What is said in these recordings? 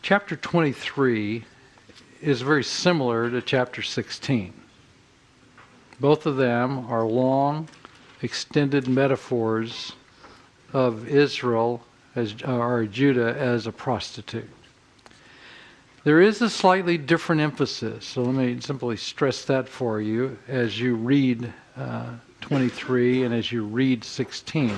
Chapter 23 is very similar to chapter 16. Both of them are long, extended metaphors of Israel or Judah as a prostitute. There is a slightly different emphasis, so let me simply stress that for you as you read 23 and as you read 16.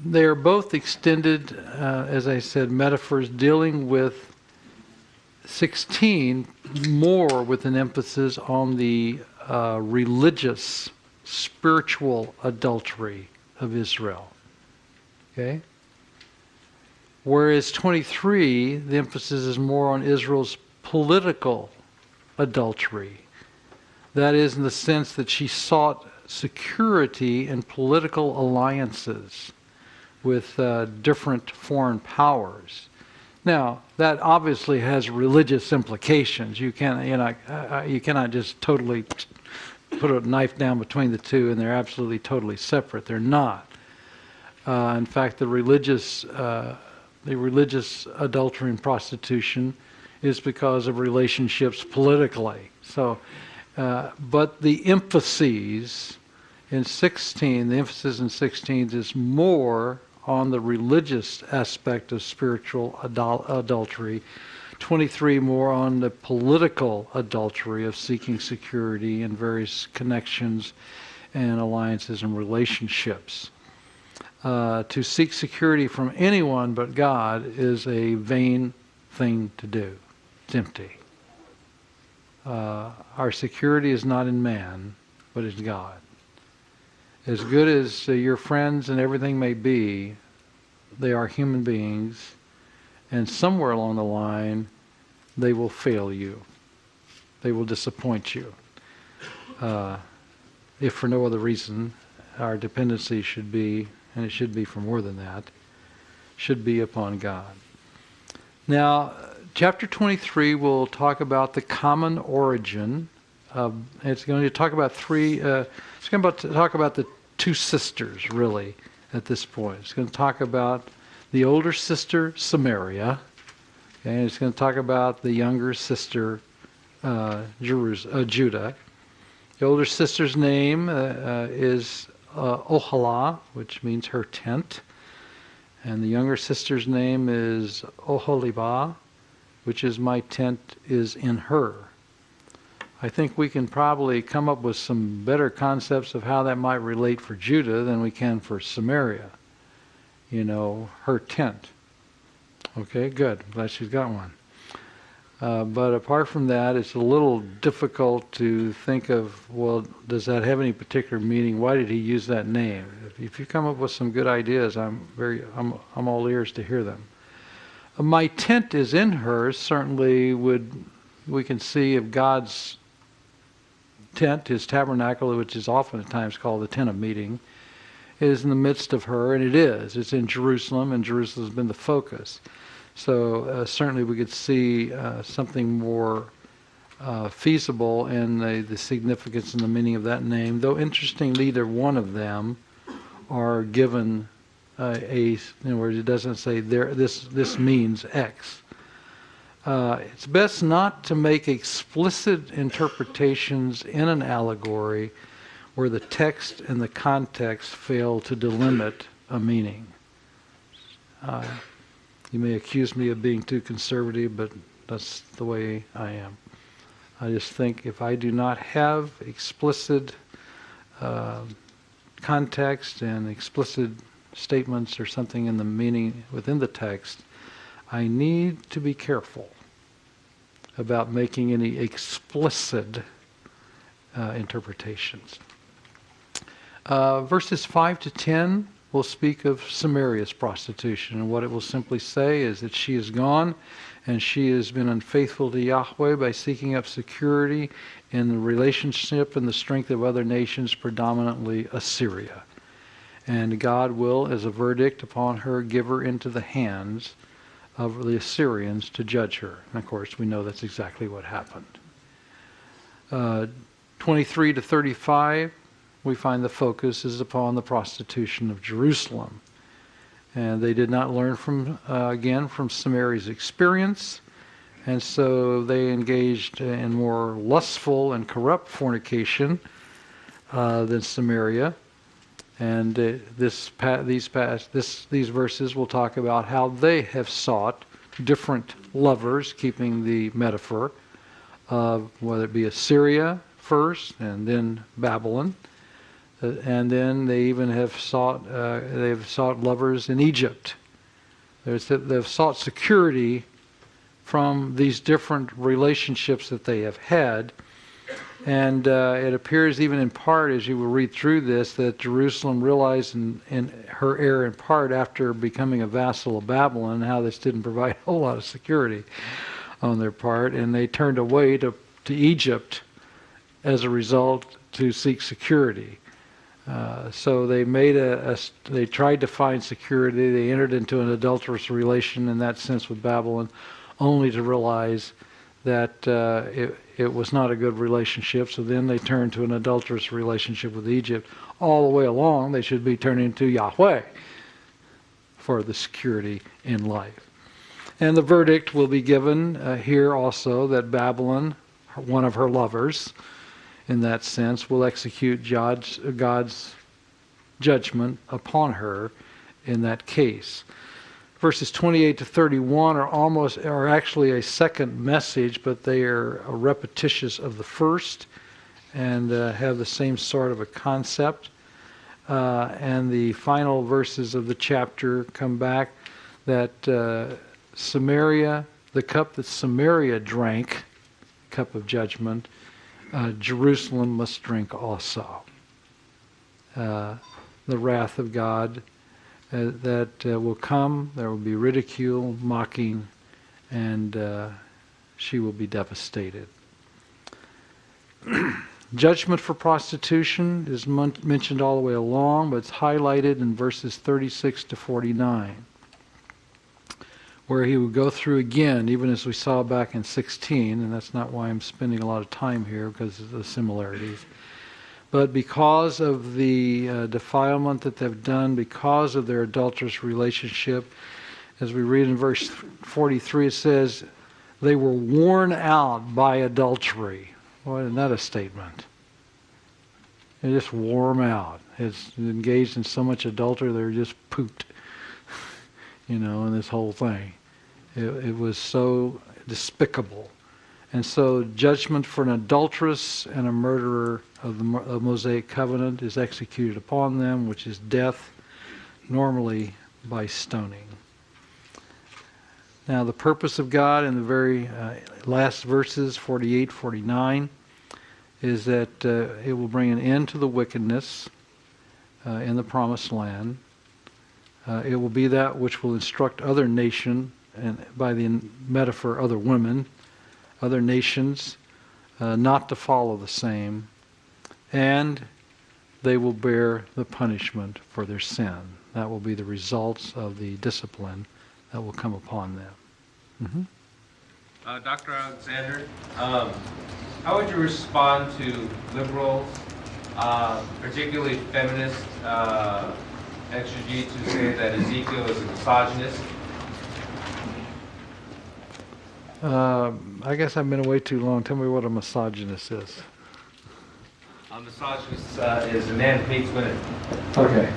They are both extended, as I said, metaphors dealing with 16 more with an emphasis on the religious, spiritual adultery of Israel. Okay? Whereas 23, the emphasis is more on Israel's political adultery. That is, in the sense that she sought security in political alliances with different foreign powers. Now, that obviously has religious implications. You cannot just totally put a knife down between the two, and they're absolutely totally separate. They're not. In fact, the religious adultery and prostitution is because of relationships politically. So, but the emphasis in 16 is more on the religious aspect of spiritual adultery. 23 more on the political adultery of seeking security in various connections and alliances and relationships. To seek security from anyone but God is a vain thing to do. It's empty. Our security is not in man, but in God. As good as your friends and everything may be, they are human beings, and somewhere along the line, they will fail you. They will disappoint you. If for no other reason, our dependency should be, and it should be for more than that, should be upon God. Now, chapter 23 will talk about the common origin. It's going to talk about it's going to talk about the two sisters, really, at this point. It's going to talk about the older sister, Samaria, and it's going to talk about the younger sister, Judah. The older sister's name is Ohalah, which means her tent. And the younger sister's name is Oholibah, which is my tent is in her. I think we can probably come up with some better concepts of how that might relate for Judah than we can for Samaria. Her tent. Okay, good. Glad she's got one. But apart from that, it's a little difficult to think of, well, does that have any particular meaning? Why did he use that name? If you come up with some good ideas, I'm all ears to hear them. My tent is in her. Certainly we can see if God's tent, his tabernacle, which is oftentimes called the tent of meeting, is in the midst of her, and it is. It's in Jerusalem, and Jerusalem has been the focus. So certainly we could see something more feasible in the significance and the meaning of that name. Though interestingly, neither one of them are given in other words, it doesn't say this means X. It's best not to make explicit interpretations in an allegory where the text and the context fail to delimit a meaning. You may accuse me of being too conservative, but that's the way I am. I just think if I do not have explicit context and explicit statements or something in the meaning within the text, I need to be careful about making any explicit interpretations. Verses 5 to 10 will speak of Samaria's prostitution, and what it will simply say is that she is gone and she has been unfaithful to Yahweh by seeking up security in the relationship and the strength of other nations, predominantly Assyria. And God will, as a verdict upon her, give her into the hands of the Assyrians to judge her. And of course, we know that's exactly what happened. 23 to 35, we find the focus is upon the prostitution of Jerusalem. And they did not learn from Samaria's experience. And so they engaged in more lustful and corrupt fornication than Samaria. And these verses will talk about how they have sought different lovers, keeping the metaphor of whether it be Assyria first and then Babylon. And then they even have sought lovers in Egypt. They've sought security from these different relationships that they have had. And it appears even in part, as you will read through this, that Jerusalem realized in her error in part after becoming a vassal of Babylon, how this didn't provide a whole lot of security on their part, and they turned away to Egypt as a result to seek security. So they they tried to find security. They entered into an adulterous relation in that sense with Babylon, only to realize that it was not a good relationship. So then they turned to an adulterous relationship with Egypt. All the way along, they should be turning to Yahweh for the security in life. And the verdict will be given here also that Babylon, one of her lovers, in that sense, will execute God's judgment upon her in that case. Verses 28 to 31 are actually a second message, but they are repetitious of the first and have the same sort of a concept. And the final verses of the chapter come back that Samaria, the cup that Samaria drank, cup of judgment, Jerusalem must drink also. The wrath of God that will come, there will be ridicule, mocking, and she will be devastated. Judgment for prostitution is mentioned all the way along, but it's highlighted in verses 36 to 49, where he would go through again, even as we saw back in 16, and that's not why I'm spending a lot of time here, because of the similarities. But because of the defilement that they've done, because of their adulterous relationship, as we read in verse 43, it says, they were worn out by adultery. Boy, isn't that a statement? They just wore them out. It's engaged in so much adultery, they're just pooped, in this whole thing. It was so despicable. And so judgment for an adulteress and a murderer of the Mosaic covenant is executed upon them, which is death, normally by stoning. Now the purpose of God in the very last verses, 48, 49, is that it will bring an end to the wickedness in the promised land. It will be that which will instruct other nations, and by the metaphor other women, other nations, not to follow the same, and they will bear the punishment for their sin. That will be the results of the discipline that will come upon them. Dr. Alexander, how would you respond to liberals, particularly feminist exegetes who say that Ezekiel is a misogynist? I guess I've been away too long. Tell me what a misogynist is. A misogynist is a man who hates women. Okay.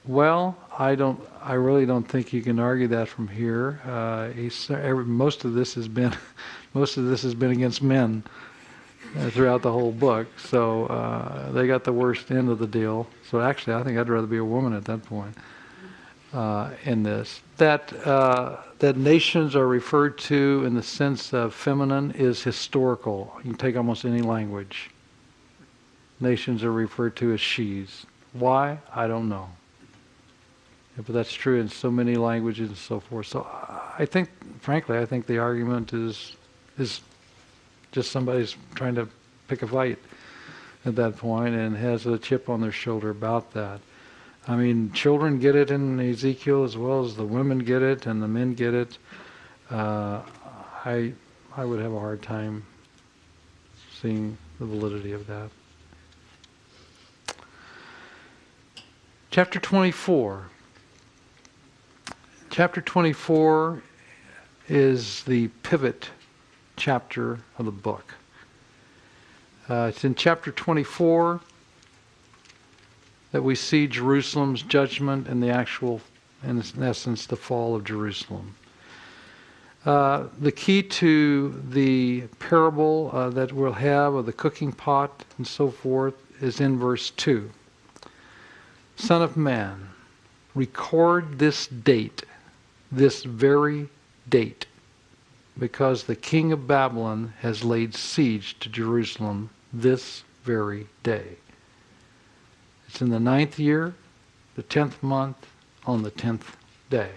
Well, I really don't think you can argue that from here. Most of this has been against men throughout the whole book. So they got the worst end of the deal. So actually, I think I'd rather be a woman at that point. In this, that nations are referred to in the sense of feminine is historical. You can take almost any language. Nations are referred to as she's. Why? I don't know. But that's true in so many languages and so forth. So I think, frankly, the argument is just somebody's trying to pick a fight at that point and has a chip on their shoulder about that. I mean, children get it in Ezekiel as well as the women get it and the men get it. I would have a hard time seeing the validity of that. Chapter 24. Chapter 24 is the pivot chapter of the book. It's in chapter 24 that we see Jerusalem's judgment and the actual, in essence, the fall of Jerusalem. The key to the parable that we'll have of the cooking pot and so forth is in verse 2. Son of man, record this date, this very date, because the king of Babylon has laid siege to Jerusalem this very day. It's in the 9th year, the 10th month, on the 10th day.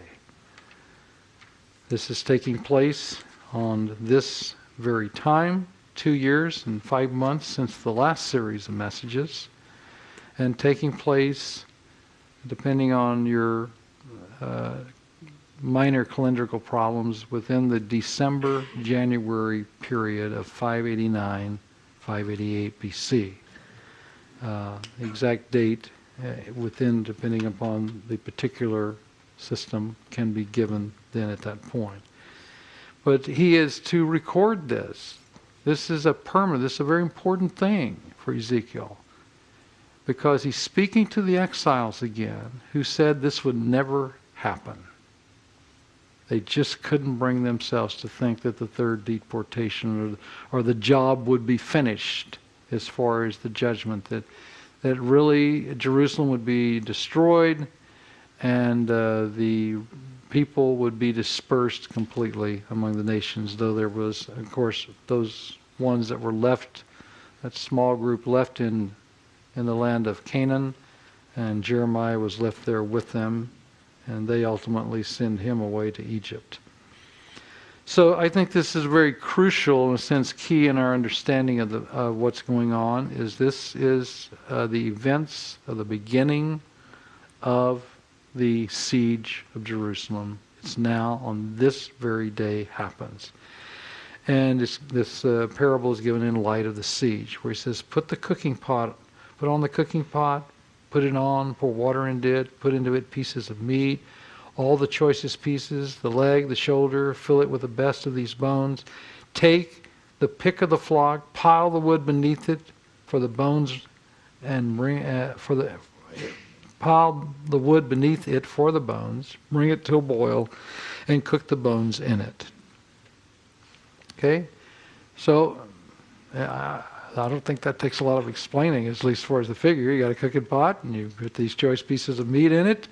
This is taking place on this very time, 2 years and 5 months since the last series of messages, and taking place, depending on your minor calendrical problems, within the December-January period of 589, 588 BC. The exact date within, depending upon the particular system, can be given then at that point. But he is to record this. This is a permanent, this is a very important thing for Ezekiel, because he's speaking to the exiles again who said this would never happen. They just couldn't bring themselves to think that the third deportation or the job would be finished as far as the judgment, that really Jerusalem would be destroyed and the people would be dispersed completely among the nations, though there was, of course, those ones that were left, that small group left in the land of Canaan, and Jeremiah was left there with them, and they ultimately send him away to Egypt. So I think this is very crucial, in a sense, key in our understanding of what's going on. This is the events of the beginning of the siege of Jerusalem. It's now on this very day happens. And this parable is given in light of the siege, where he says, put on the cooking pot, put it on, pour water into it, put into it pieces of meat, all the choicest pieces, the leg, the shoulder, fill it with the best of these bones. Take the pick of the flock, pile the wood beneath it for the bones, and pile the wood beneath it for the bones, bring it to a boil, and cook the bones in it. Okay? So, I don't think that takes a lot of explaining, at least as far as the figure. You got a cooking pot, and you put these choice pieces of meat in it,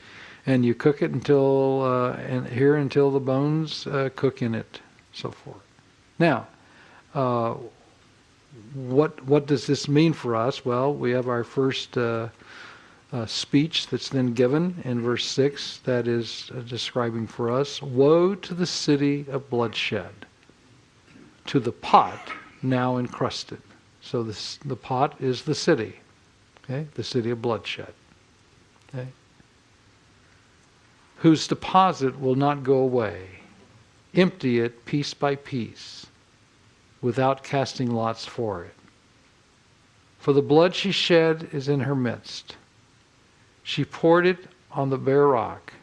and you cook it until the bones cook in it, so forth. Now, what does this mean for us? Well, we have our first speech that's then given in verse 6 that is describing for us, woe to the city of bloodshed, to the pot now encrusted. So the pot is the city, okay? The city of bloodshed, okay? Whose deposit will not go away. Empty it piece by piece, without casting lots for it. For the blood she shed is in her midst. She poured it on the bare rock.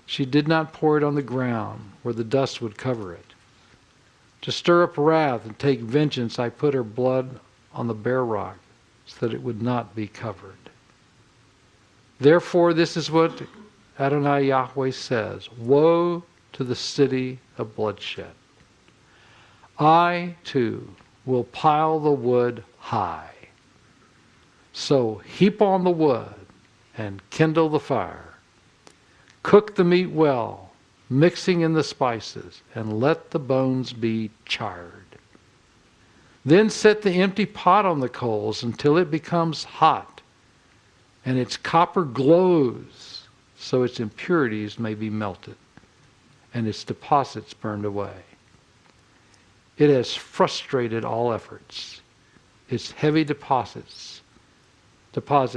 She did not pour it on the ground, where the dust would cover it. To stir up wrath and take vengeance, I put her blood on the bare rock, so that it would not be covered. Therefore, this is what Adonai Yahweh says, woe to the city of bloodshed. I, too, will pile the wood high. So heap on the wood and kindle the fire. Cook the meat well, mixing in the spices, and let the bones be charred. Then set the empty pot on the coals until it becomes hot, and its copper glows, so its impurities may be melted, and its deposits burned away. It has frustrated all efforts. Its heavy deposit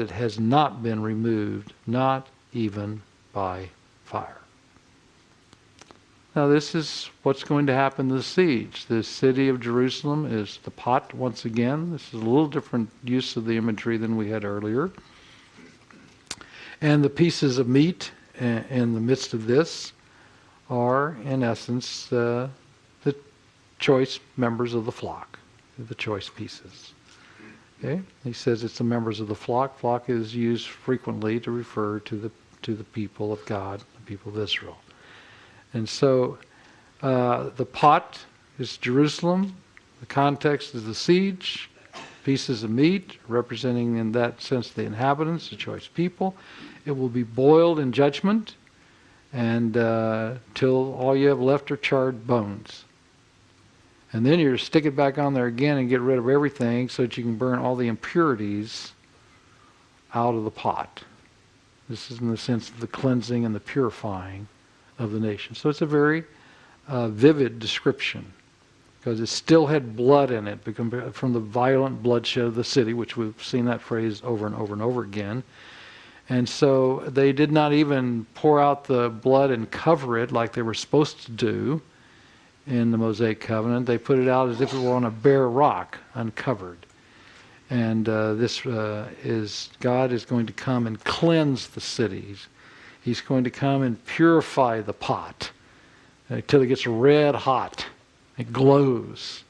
has not been removed, not even by fire. Now this is what's going to happen to the siege. The city of Jerusalem is the pot once again. This is a little different use of the imagery than we had earlier. And the pieces of meat in the midst of this are, in essence, the choice members of the flock, the choice pieces. Okay? He says it's the members of the flock. Flock is used frequently to refer to the people of God, the people of Israel. And so the pot is Jerusalem. The context is the siege. Pieces of meat, representing in that sense the inhabitants, the choice people. It will be boiled in judgment, and till all you have left are charred bones. And then you're to stick it back on there again and get rid of everything so that you can burn all the impurities out of the pot. This is in the sense of the cleansing and the purifying of the nation. So it's a very vivid description, because it still had blood in it from the violent bloodshed of the city, which we've seen that phrase over and over and over again. And so they did not even pour out the blood and cover it like they were supposed to do in the Mosaic covenant. They put it out as if it were on a bare rock, uncovered. And God is going to come and cleanse the cities. He's going to come and purify the pot until it gets red hot. It glows.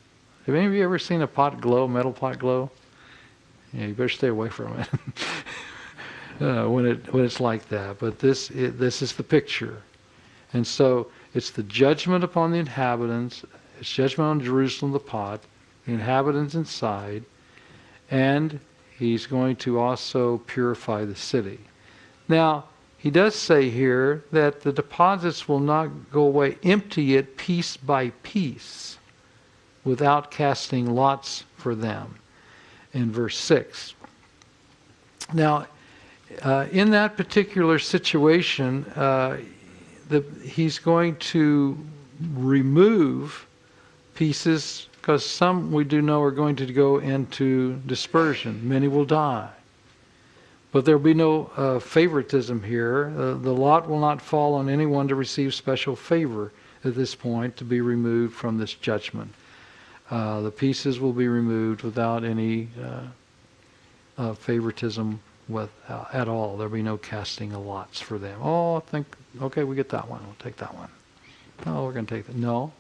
Have any of you ever seen a pot glow, metal pot glow? Yeah, you better stay away from it when it's like that. But this is the picture. And so it's the judgment upon the inhabitants. It's judgment on Jerusalem, the pot, the inhabitants inside, and he's going to also purify the city. Now, he does say here that the deposits will not go away. Empty it piece by piece without casting lots for them, in verse 6. Now, in that particular situation, he's going to remove pieces, because some we do know are going to go into dispersion. Many will die. But there will be no favoritism here. The lot will not fall on anyone to receive special favor at this point to be removed from this judgment. The pieces will be removed without any favoritism at all. There will be no casting of lots for them. Oh, okay, we get that one. We'll take that one. Oh, we're going to take that. No.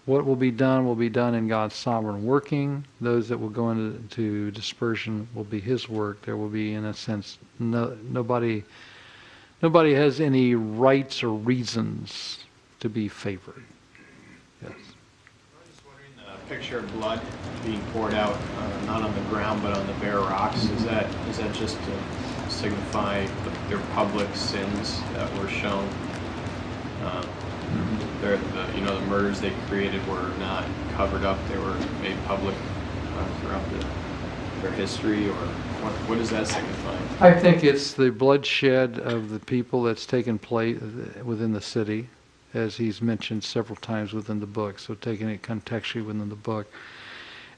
What will be done in God's sovereign working. Those that will go into dispersion will be His work. There will be, in a sense, nobody has any rights or reasons to be favored. Yes. I'm just wondering, the picture of blood being poured out, not on the ground but on the bare rocks. Is that just to signify their public sins that were shown? The murders they created were not covered up; they were made public throughout their history. Or what does that signify? I think it's the bloodshed of the people that's taken place within the city, as he's mentioned several times within the book. So taking it contextually within the book,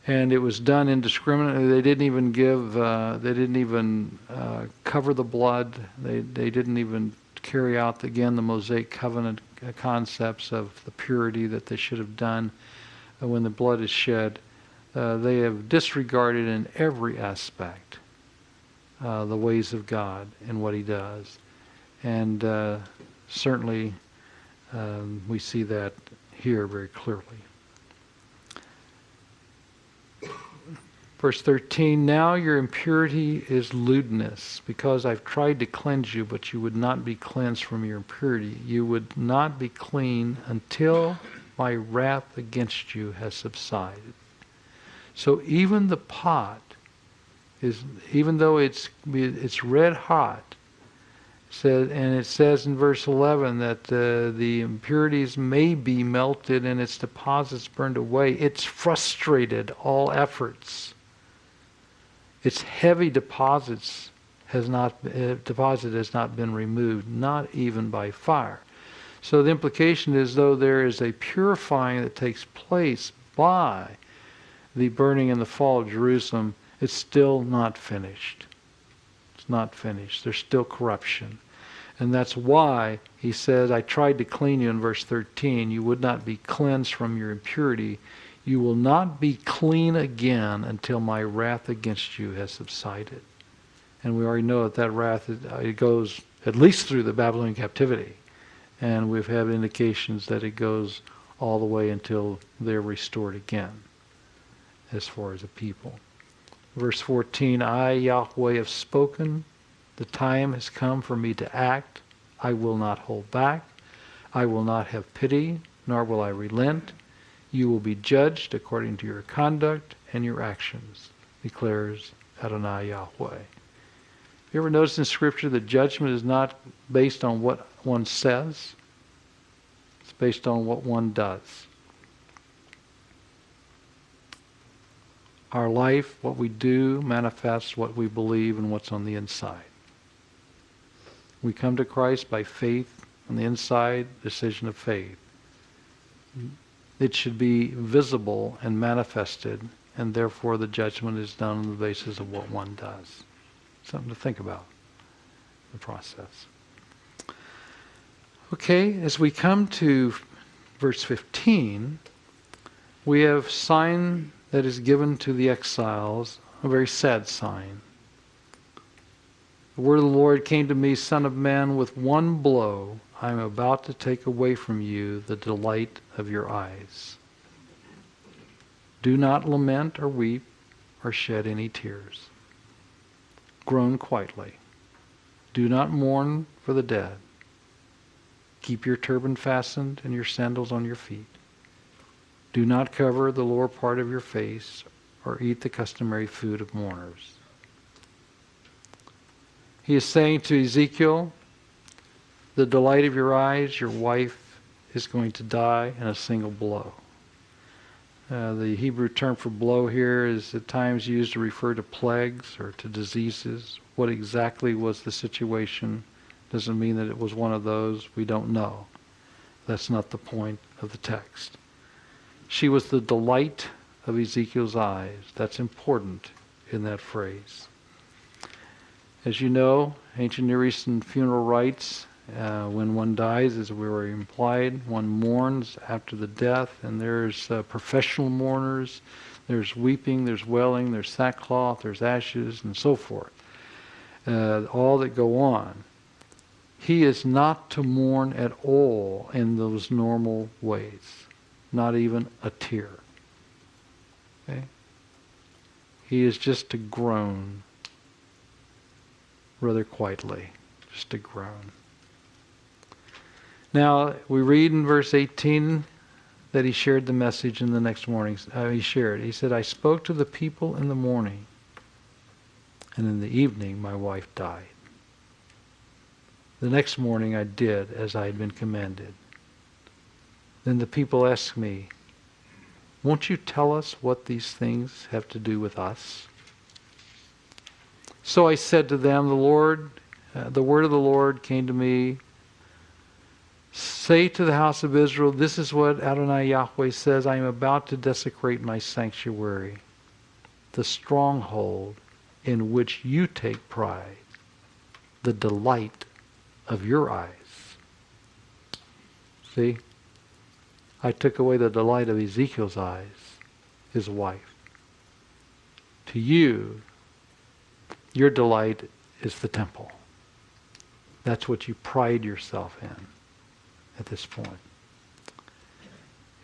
and it was done indiscriminately. They didn't even cover the blood. They didn't even carry out the Mosaic covenant concepts of the purity that they should have done when the blood is shed. They have disregarded in every aspect the ways of God and what He does. And certainly we see that here very clearly. Verse 13, now your impurity is lewdness, because I've tried to cleanse you, but you would not be cleansed from your impurity. You would not be clean until my wrath against you has subsided. So even the pot even though it's red hot, it says in verse 11 that the impurities may be melted and its deposits burned away. It's frustrated all efforts. Its heavy deposit has not been removed, not even by fire. So the implication is, though there is a purifying that takes place by the burning and the fall of Jerusalem, it's still not finished. It's not finished. There's still corruption. And that's why he says, I tried to clean you in verse 13. You would not be cleansed from your impurity. You will not be clean again until my wrath against you has subsided. And we already know that wrath, it goes at least through the Babylonian captivity. And we've had indications that it goes all the way until they're restored again, as far as a people. Verse 14, I, Yahweh, have spoken. The time has come for me to act. I will not hold back. I will not have pity, nor will I relent. You will be judged according to your conduct and your actions, declares Adonai Yahweh. You ever notice in Scripture that judgment is not based on what one says? It's based on what one does. Our life, what we do, manifests what we believe and what's on the inside. We come to Christ by faith on the inside, decision of faith. It should be visible and manifested, and therefore the judgment is done on the basis of what one does. Something to think about, the process. Okay, as we come to verse 15, we have sign that is given to the exiles, a very sad sign. The word of the Lord came to me, Son of man, with one blow I am about to take away from you the delight of your eyes. Do not lament or weep or shed any tears. Groan quietly. Do not mourn for the dead. Keep your turban fastened and your sandals on your feet. Do not cover the lower part of your face or eat the customary food of mourners. He is saying to Ezekiel, the delight of your eyes, your wife is going to die in a single blow. The Hebrew term for blow here is at times used to refer to plagues or to diseases. What exactly was the situation doesn't mean that it was one of those. We don't know. That's not the point of the text. She was the delight of Ezekiel's eyes. That's important in that phrase. As you know, ancient Near Eastern funeral rites, when one dies, as we were implied, one mourns after the death, and there's professional mourners, there's weeping, there's wailing, there's sackcloth, there's ashes, and so forth. All that go on. He is not to mourn at all in those normal ways, not even a tear. Okay? He is just to groan rather quietly, just to groan. Now, we read in verse 18 that he shared the message in the next morning. He said, I spoke to the people in the morning, and in the evening my wife died. The next morning I did as I had been commanded. Then the people asked me, won't you tell us what these things have to do with us? So I said to them, the word of the Lord came to me, say to the house of Israel, this is what Adonai Yahweh says, I am about to desecrate my sanctuary, the stronghold in which you take pride, the delight of your eyes. See? I took away the delight of Ezekiel's eyes, his wife. To you, your delight is the temple. That's what you pride yourself in at this point.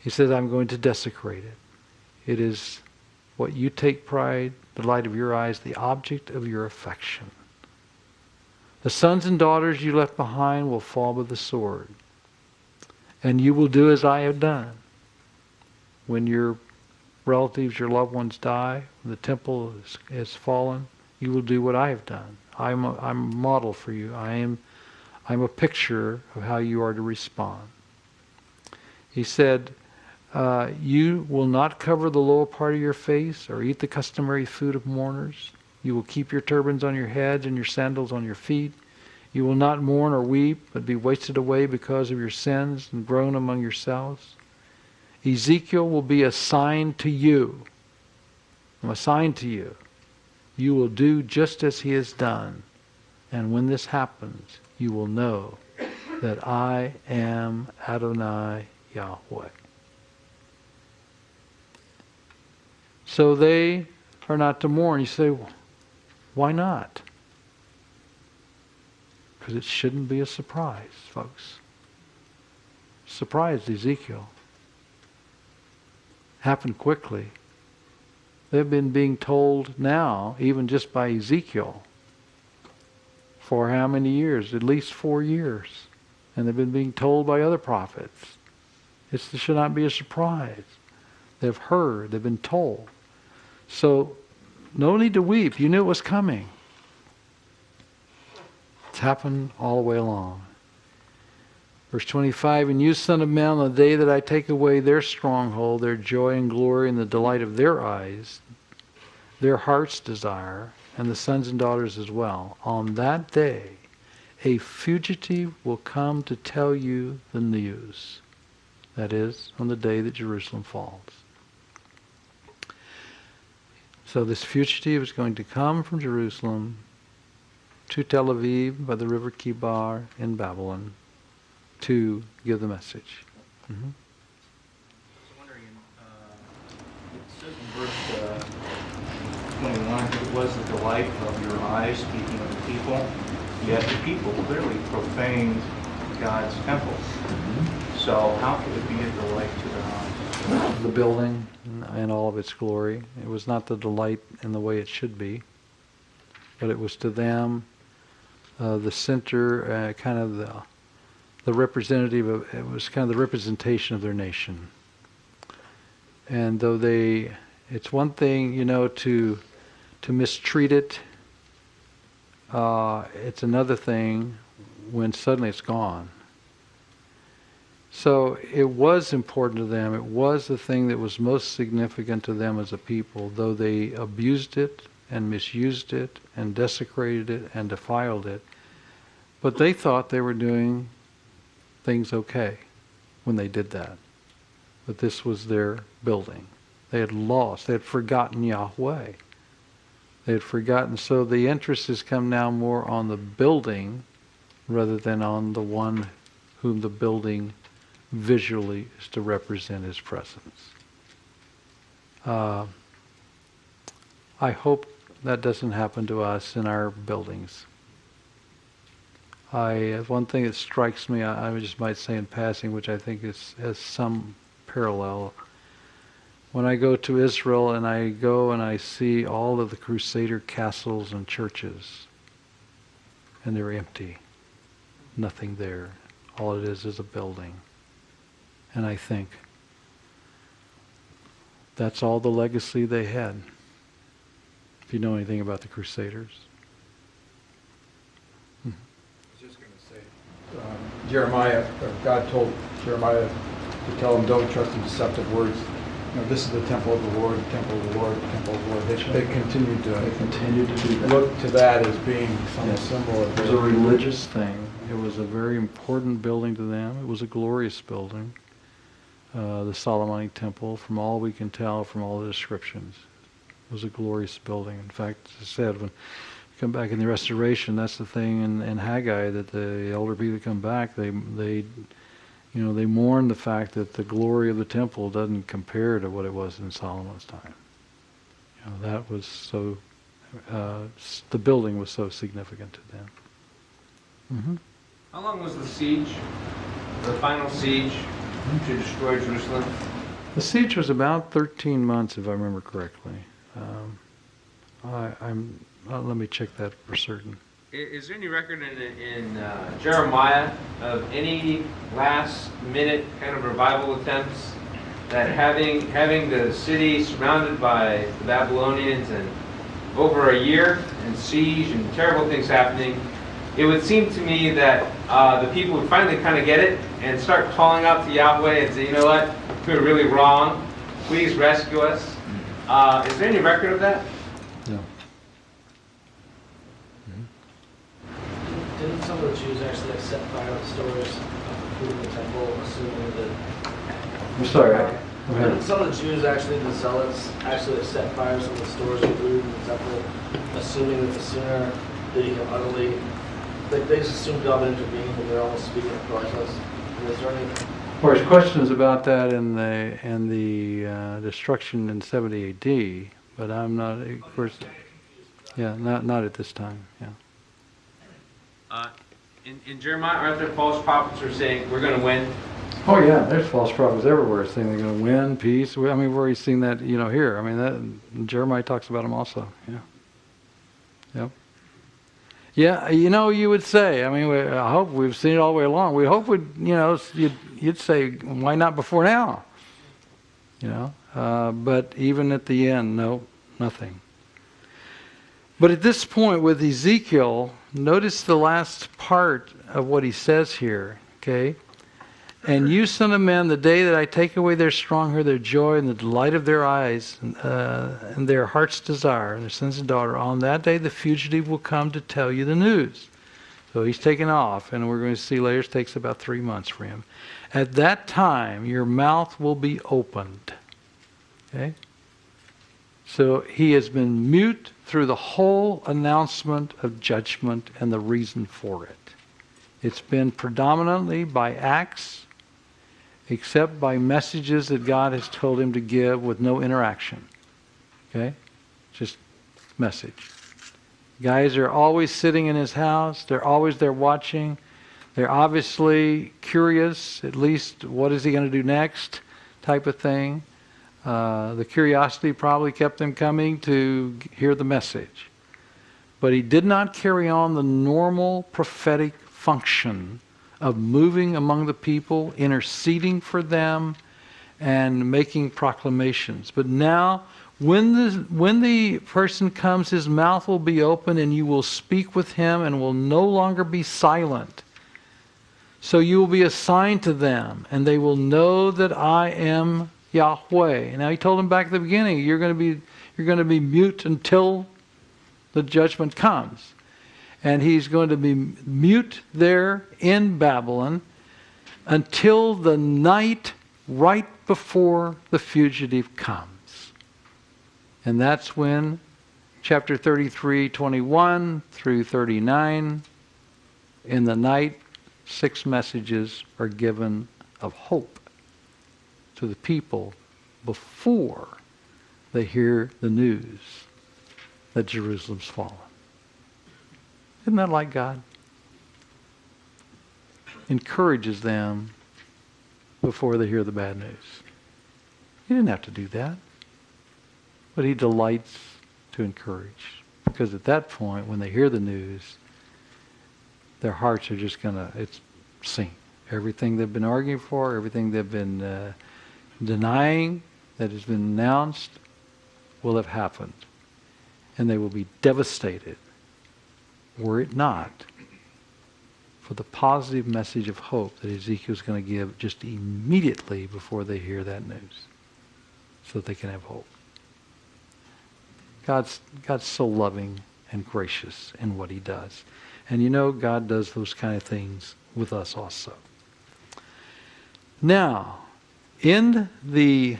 He says, I'm going to desecrate it. It is what you take pride, the light of your eyes, the object of your affection. The sons and daughters you left behind will fall by the sword. And you will do as I have done. When your relatives, your loved ones die, when the temple is fallen, you will do what I have done. I'm a model for you. I'm a picture of how you are to respond. He said, you will not cover the lower part of your face or eat the customary food of mourners. You will keep your turbans on your heads and your sandals on your feet. You will not mourn or weep, but be wasted away because of your sins and groan among yourselves. Ezekiel will be a sign to you. I'm a sign to you. You will do just as he has done. And when this happens, you will know that I am Adonai Yahweh. So they are not to mourn. You say, why not? Because it shouldn't be a surprise, folks. Surprised Ezekiel. Happened quickly. They've been being told now, even just by Ezekiel, for how many years? At least 4 years. And they've been being told by other prophets. It should not be a surprise. They've heard, they've been told. So, no need to weep. You knew it was coming. It's happened all the way along. Verse 25, and you, son of man, on the day that I take away their stronghold, their joy and glory and the delight of their eyes, their heart's desire, and the sons and daughters as well, on that day a fugitive will come to tell you the news. That is, on the day that Jerusalem falls. So this fugitive is going to come from Jerusalem to Tel Aviv by the river Kibar in Babylon to give the message. Mm-hmm. I was wondering, it says in verse 21, I think it was, the delight of your eyes, speaking of the people, yet the people clearly profaned God's temple. Mm-hmm. So how could it be a delight to their eyes? The building and all of its glory. It was not the delight in the way it should be, but it was to them the center, kind of the representative of, it was kind of the representation of their nation. And though it's one thing, to mistreat it, it's another thing when suddenly it's gone. So it was important to them. It was the thing that was most significant to them as a people, though they abused it and misused it and desecrated it and defiled it. But they thought they were doing things okay when they did that. But this was their building. They had forgotten Yahweh. They had forgotten. So the interest has come now more on the building rather than on the one whom the building visually is to represent his presence. I hope that doesn't happen to us in our buildings. One thing that strikes me, I just might say in passing, which I think has some parallel. When I go to Israel and I see all of the Crusader castles and churches, and they're empty. Nothing there. All it is a building. And I think, that's all the legacy they had. If you know anything about the Crusaders. I was just going to say, Jeremiah, God told Jeremiah to tell him, don't trust in deceptive words. This is the temple of the Lord, the temple of the Lord, the temple of the Lord. They continued to do that. Look to that as being some symbol of It was a religious thing. It was a very important building to them. It was a glorious building. The Solomonic Temple, from all we can tell from all the descriptions, it was a glorious building. In fact, as I said, when you come back in the restoration, that's the thing in Haggai, that the elder people come back, they mourn the fact that the glory of the temple doesn't compare to what it was in Solomon's time. That was so, the building was so significant to them. Mm-hmm. How long was the siege, the final siege, to destroy Jerusalem? The siege was about 13 months, if I remember correctly. Let me check that for certain. Is there any record in Jeremiah of any last-minute kind of revival attempts that having the city surrounded by the Babylonians and over a year and siege and terrible things happening, it would seem to me that the people would finally kind of get it and start calling out to Yahweh and say, you know what, we're really wrong. Please rescue us. Is there any record of that? No. Didn't some of the Jews actually set fire to the stores of the food in the temple, assuming that... I'm sorry. Didn't some of the Jews, actually, the zealots, actually set fires to the stores of food in the temple, assuming that the sooner that he can utterly... they just assumed God would intervene, and they're almost speaking of process. Is there any... Well, there's questions about that in the destruction in 70 A.D., but I'm not, of course... Yeah, not at this time, yeah. In Jeremiah, aren't there false prophets who are saying, we're going to win? Oh yeah, there's false prophets everywhere saying they're going to win, peace. I mean, we've already seen that, here. I mean, that Jeremiah talks about them also. Yeah. Yep. Yeah, you would say. I mean, I hope we've seen it all the way along. We hope you'd say, why not before now? But even at the end, no, nothing. But at this point with Ezekiel, notice the last part of what he says here. Okay. And you, son of man, the day that I take away their stronghold, their joy, and the delight of their eyes, and their heart's desire, and their sons and daughters, on that day the fugitive will come to tell you the news. So he's taken off, and we're going to see later it takes about 3 months for him. At that time, your mouth will be opened. Okay? So he has been mute through the whole announcement of judgment and the reason for it. It's been predominantly by acts, except by messages that God has told him to give with no interaction. Okay? Just message. Guys are always sitting in his house. They're always there watching. They're obviously curious, at least what is he going to do next type of thing. The curiosity probably kept them coming to hear the message. But he did not carry on the normal prophetic function of moving among the people, interceding for them, and making proclamations. But now, when the person comes, his mouth will be open, and you will speak with him, and will no longer be silent. So you will be assigned to them, and they will know that I am Yahweh. Now he told them back at the beginning, you're going to be mute until the judgment comes. And he's going to be mute there in Babylon until the night right before the fugitive comes. And that's when chapter 33:21 through 39, in the night, 6 messages are given of hope to the people before they hear the news that Jerusalem's fallen. Isn't that like God? Encourages them before they hear the bad news. He didn't have to do that. But he delights to encourage. Because at that point, when they hear the news, their hearts are just it's seen. Everything they've been arguing for, everything they've been denying that has been announced will have happened. And they will be devastated, were it not for the positive message of hope that Ezekiel's going to give just immediately before they hear that news, so that they can have hope. God's so loving and gracious in what he does. And God does those kind of things with us also. Now, in the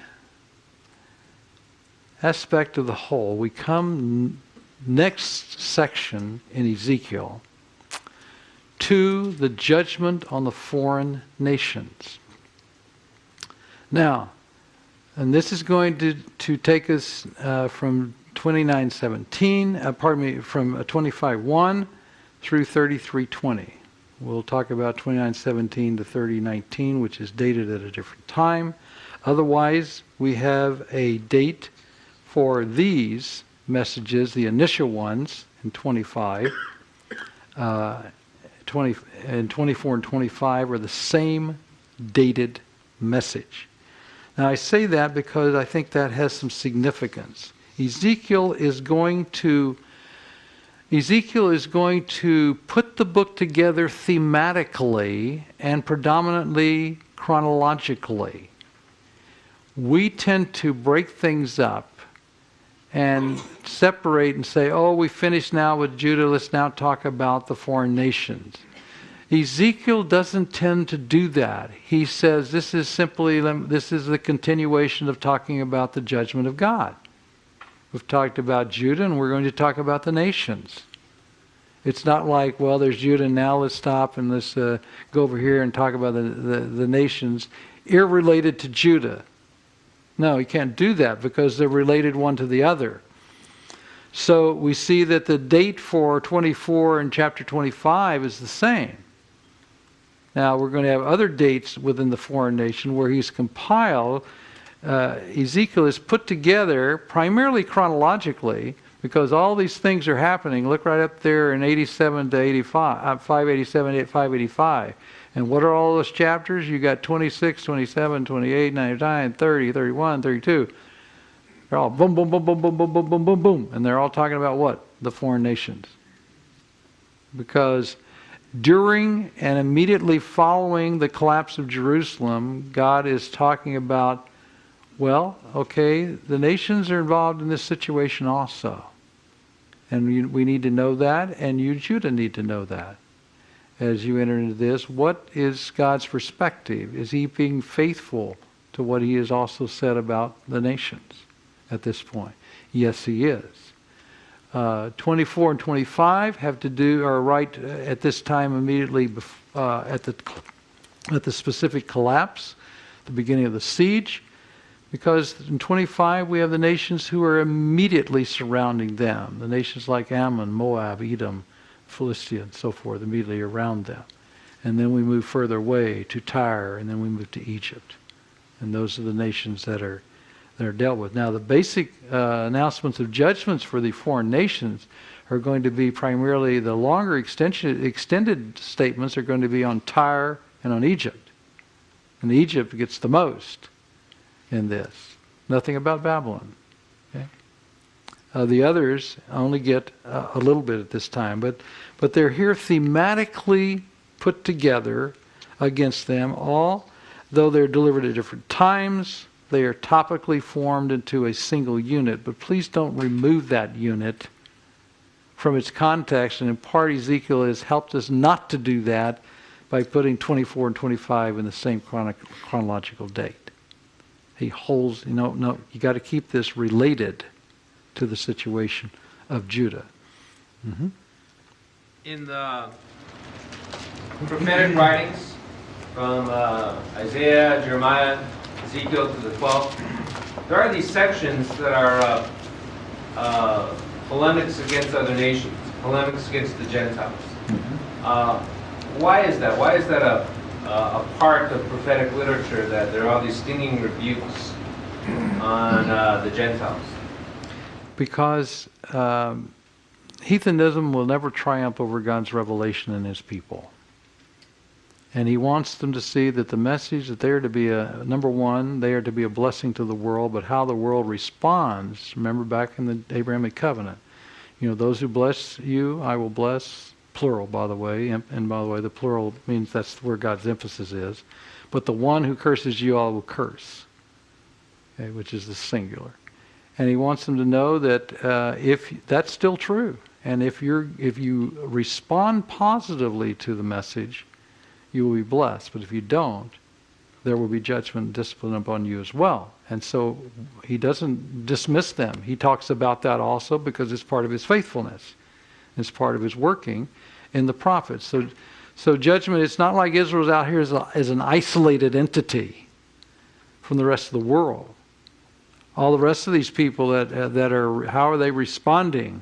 aspect of the whole, we come next section in Ezekiel to the judgment on the foreign nations. Now, and this is going to take us from 29:17, from 25:1 through 33:20. We'll talk about 29:17 to 30:19, which is dated at a different time. Otherwise, we have a date for these messages, the initial ones in 25, 24 and 25 are the same dated message. Now I say that because I think that has some significance. Ezekiel is going to put the book together thematically and predominantly chronologically. We tend to break things up and separate and say, oh, we finished now with Judah, let's now talk about the foreign nations. Ezekiel doesn't tend to do that. He says this is the continuation of talking about the judgment of God. We've talked about Judah and we're going to talk about the nations. It's not like, well, there's Judah now, let's stop and let's go over here and talk about the nations irrelated to Judah. No, you can't do that because they're related one to the other. So we see that the date for 24 and chapter 25 is the same. Now, we're going to have other dates within the foreign nation where he's compiled. Ezekiel is put together primarily chronologically because all these things are happening. Look right up there in 87 to 85, 587, 585. And what are all those chapters? You got 26, 27, 28, 99, 30, 31, 32. They're all boom, boom, boom, boom, boom, boom, boom, boom, boom, boom. And they're all talking about what? The foreign nations. Because during and immediately following the collapse of Jerusalem, God is talking about, well, okay, the nations are involved in this situation also. And we need to know that, and you, Judah, need to know that. As you enter into this, what is God's perspective? Is he being faithful to what he has also said about the nations at this point? Yes, he is. 24 and 25 have to do, are right at this time immediately at the specific collapse, the beginning of the siege, because in 25 we have the nations who are immediately surrounding them, the nations like Ammon, Moab, Edom, Philistia, and so forth, immediately around them. And then we move further away to Tyre, and then we move to Egypt. And those are the nations that are dealt with. Now, the basic announcements of judgments for the foreign nations are going to be primarily the longer extended statements are going to be on Tyre and on Egypt. And Egypt gets the most in this. Nothing about Babylon. Okay? The others only get a little bit at this time, but they're here thematically put together against them all, though they're delivered at different times. They are topically formed into a single unit, but please don't remove that unit from its context. And in part, Ezekiel has helped us not to do that by putting 24 and 25 in the same chronological date. He holds, no, you got to keep this related to the situation of Judah. Mm-hmm. In the prophetic writings from Isaiah, Jeremiah, Ezekiel to the 12th, there are these sections that are polemics against other nations, polemics against the Gentiles. Mm-hmm. Why is that? Why is that a part of prophetic literature, that there are all these stinging rebukes on the Gentiles? Because heathenism will never triumph over God's revelation in his people. And he wants them to see that the message that they are to be number one, they are to be a blessing to the world, but how the world responds, remember back in the Abrahamic covenant, those who bless you, I will bless, plural, by the way, and by the way, the plural means that's where God's emphasis is, but the one who curses you, I will curse, okay, which is the singular. And he wants them to know that if that's still true, and if you respond positively to the message, you will be blessed. But if you don't, there will be judgment and discipline upon you as well. And so he doesn't dismiss them. He talks about that also because it's part of his faithfulness. It's part of his working in the prophets. So judgment, it's not like Israel's out here as an isolated entity from the rest of the world. All the rest of these people that are, how are they responding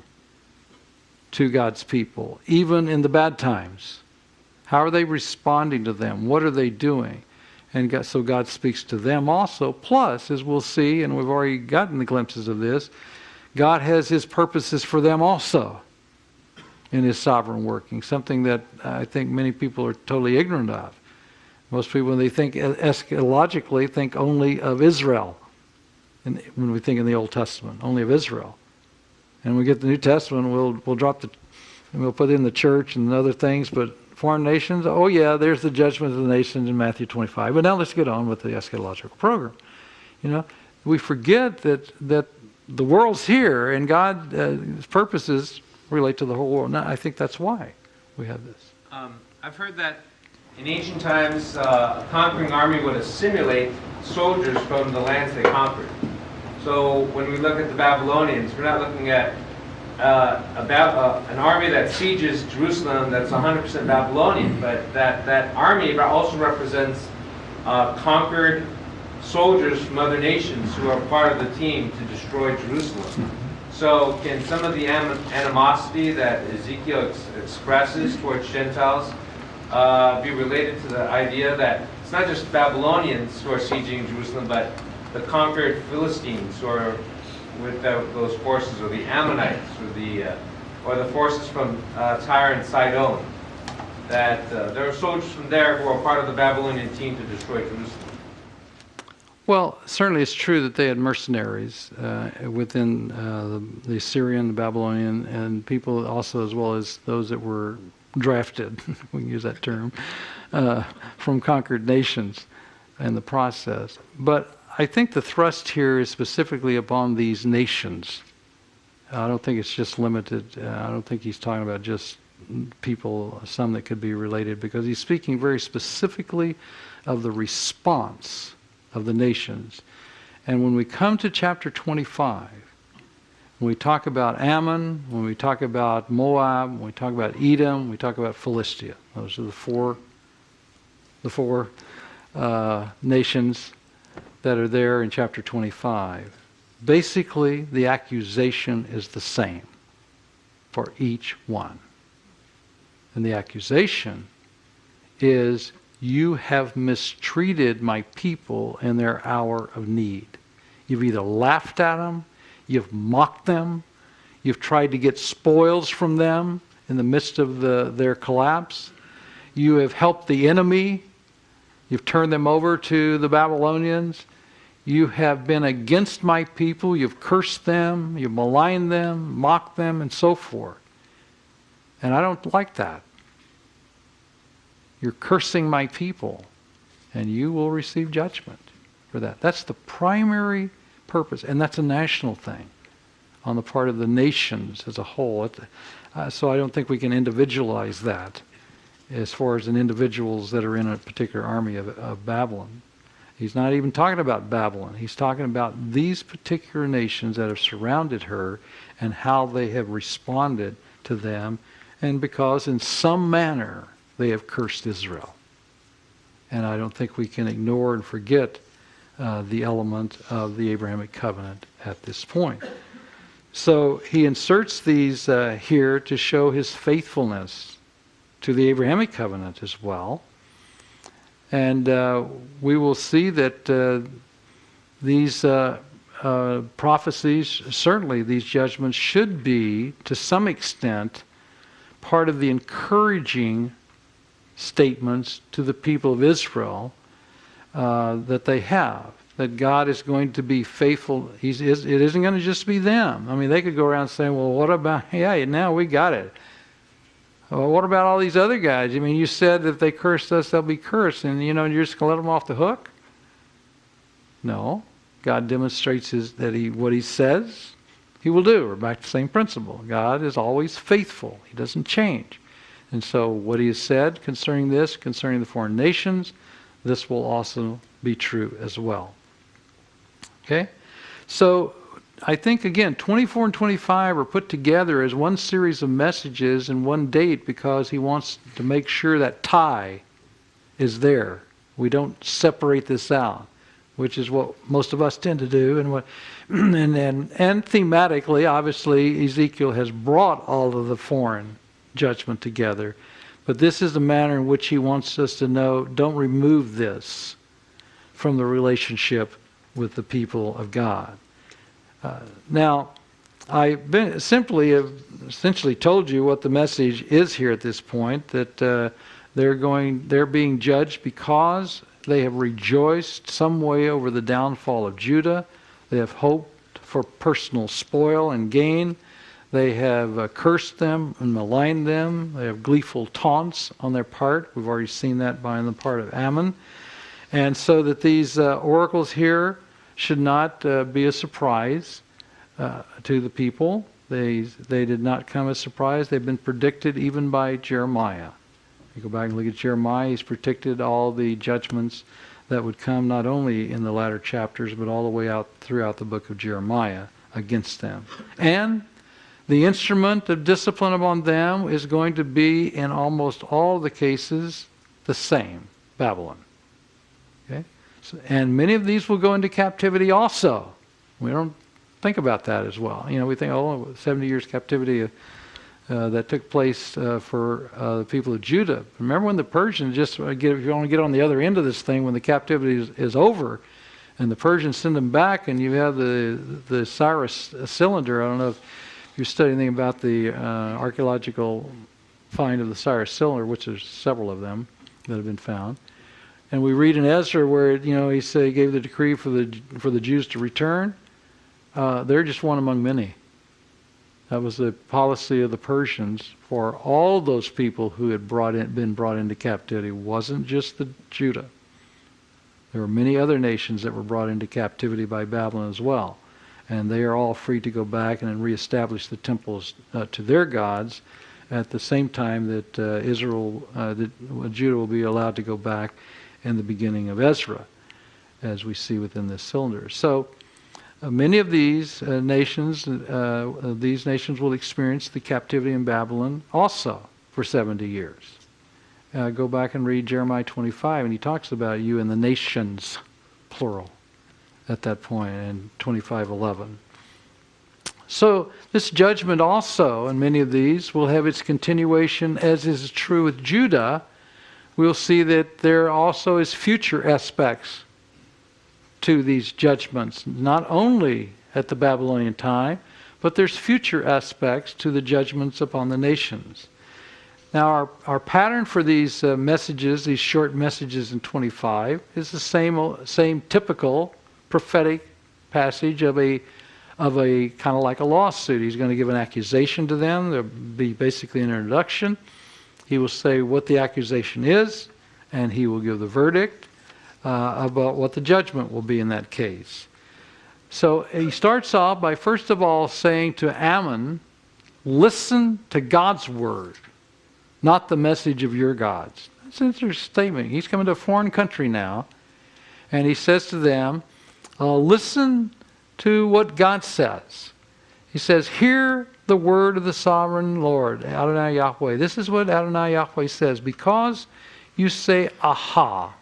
to God's people, even in the bad times? How are they responding to them? What are they doing? And so God speaks to them also. Plus, as we'll see, and we've already gotten the glimpses of this, God has his purposes for them also in his sovereign working, something that I think many people are totally ignorant of. Most people, when they think eschatologically, think only of Israel. And when we think in the Old Testament, only of Israel. And when we get the New Testament, we'll drop we'll put in the church and other things, but foreign nations, oh yeah, there's the judgment of the nations in Matthew 25. But now let's get on with the eschatological program. We forget that the world's here, and God's purposes relate to the whole world. Now, I think that's why we have this. I've heard that in ancient times, a conquering army would assimilate soldiers from the lands they conquered. So when we look at the Babylonians, we're not looking at an army that sieges Jerusalem that's 100% Babylonian, but that army also represents conquered soldiers from other nations who are part of the team to destroy Jerusalem. So can some of the animosity that Ezekiel expresses towards Gentiles be related to the idea that it's not just Babylonians who are sieging Jerusalem, but the conquered Philistines who are with those forces, or the Ammonites, or the forces from Tyre and Sidon. That there are soldiers from there who are part of the Babylonian team to destroy Jerusalem. Well, certainly it's true that they had mercenaries within the Assyrian, the Babylonian, and people also, as well as those that were drafted, we can use that term, from conquered nations in the process. But I think the thrust here is specifically upon these nations. I don't think it's just limited. I don't think he's talking about just people, some that could be related, because he's speaking very specifically of the response of the nations. And when we come to chapter 25, when we talk about Ammon, when we talk about Moab, when we talk about Edom, we talk about Philistia. Those are the four nations that are there in chapter 25. Basically, the accusation is the same for each one. And the accusation is, you have mistreated my people in their hour of need. You've either laughed at them, you've mocked them, you've tried to get spoils from them in the midst of their collapse. You have helped the enemy. You've turned them over to the Babylonians. You have been against my people. You've cursed them. You've maligned them, mocked them, and so forth. And I don't like that. You're cursing my people, and you will receive judgment for that. That's the primary purpose, and that's a national thing on the part of the nations as a whole. So I don't think we can individualize that as far as the individuals that are in a particular army of Babylon. He's not even talking about Babylon. He's talking about these particular nations that have surrounded her and how they have responded to them, and because in some manner they have cursed Israel. And I don't think we can ignore and forget the element of the Abrahamic covenant at this point. So he inserts these here to show his faithfulness to the Abrahamic covenant as well. And we will see that these prophecies, certainly these judgments, should be, to some extent, part of the encouraging statements to the people of Israel that they have. That God is going to be faithful. It isn't going to just be them. I mean, they could go around saying, well, what about, yeah, now we got it. Well, what about all these other guys? I mean, you said if they cursed us, they'll be cursed. And, you're just going to let them off the hook? No. God demonstrates what he says, he will do. We're back to the same principle. God is always faithful. He doesn't change. And so what he has said concerning this, concerning the foreign nations, this will also be true as well. Okay? So I think, again, 24 and 25 are put together as one series of messages and one date because he wants to make sure that tie is there. We don't separate this out, which is what most of us tend to do. And thematically, obviously, Ezekiel has brought all of the foreign judgment together. But this is the manner in which he wants us to know, don't remove this from the relationship with the people of God. Now, I have essentially told you what the message is here at this point, that they're being judged because they have rejoiced some way over the downfall of Judah. They have hoped for personal spoil and gain. They have cursed them and maligned them. They have gleeful taunts on their part. We've already seen that on the part of Ammon. And so that these oracles here should not be a surprise to the people. They did not come as a surprise. They've been predicted even by Jeremiah. You go back and look at Jeremiah, he's predicted all the judgments that would come not only in the latter chapters, but all the way out throughout the book of Jeremiah against them. And the instrument of discipline upon them is going to be, in almost all the cases, the same, Babylon. Okay? So, and many of these will go into captivity also. We don't think about that as well. We think, 70 years captivity that took place for the people of Judah. Remember when the Persians, if you want to get on the other end of this thing, when the captivity is over, and the Persians send them back, and you have the Cyrus cylinder. I don't know if you're studying anything about the archaeological find of the Cyrus cylinder, which there's several of them that have been found. And we read in Ezra where he gave the decree for the Jews to return. They're just one among many. That was the policy of the Persians for all those people who had been brought into captivity. It wasn't just the Judah. There were many other nations that were brought into captivity by Babylon as well. And they are all free to go back and reestablish the temples to their gods at the same time that Judah will be allowed to go back in the beginning of Ezra, as we see within this cylinder. So many of these nations will experience the captivity in Babylon also for 70 years. Go back and read Jeremiah 25, and he talks about you and the nations, plural, at that point in 25:11. So this judgment also, and many of these, will have its continuation, as is true with Judah. We'll see that there also is future aspects to these judgments, not only at the Babylonian time, but there's future aspects to the judgments upon the nations. Now our pattern for these messages, these short messages in 25, is the same typical prophetic passage of a kind of like a lawsuit. He's going to give an accusation to them. There'll be basically an introduction. He will say what the accusation is, and he will give the verdict about what the judgment will be in that case. So he starts off by first of all saying to Ammon, listen to God's word, not the message of your gods. That's an interesting statement. He's coming to a foreign country now, and he says to them, listen to what God says. He says, hear the word of the sovereign Lord, Adonai Yahweh. This is what Adonai Yahweh says. Because you say, aha,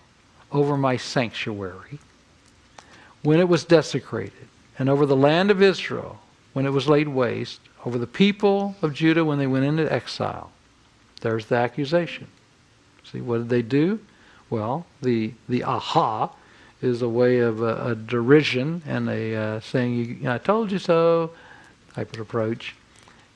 over my sanctuary, when it was desecrated, and over the land of Israel, when it was laid waste, over the people of Judah when they went into exile. There's the accusation. See, what did they do? Well, the aha is a way of a derision and a saying, I told you so type of approach.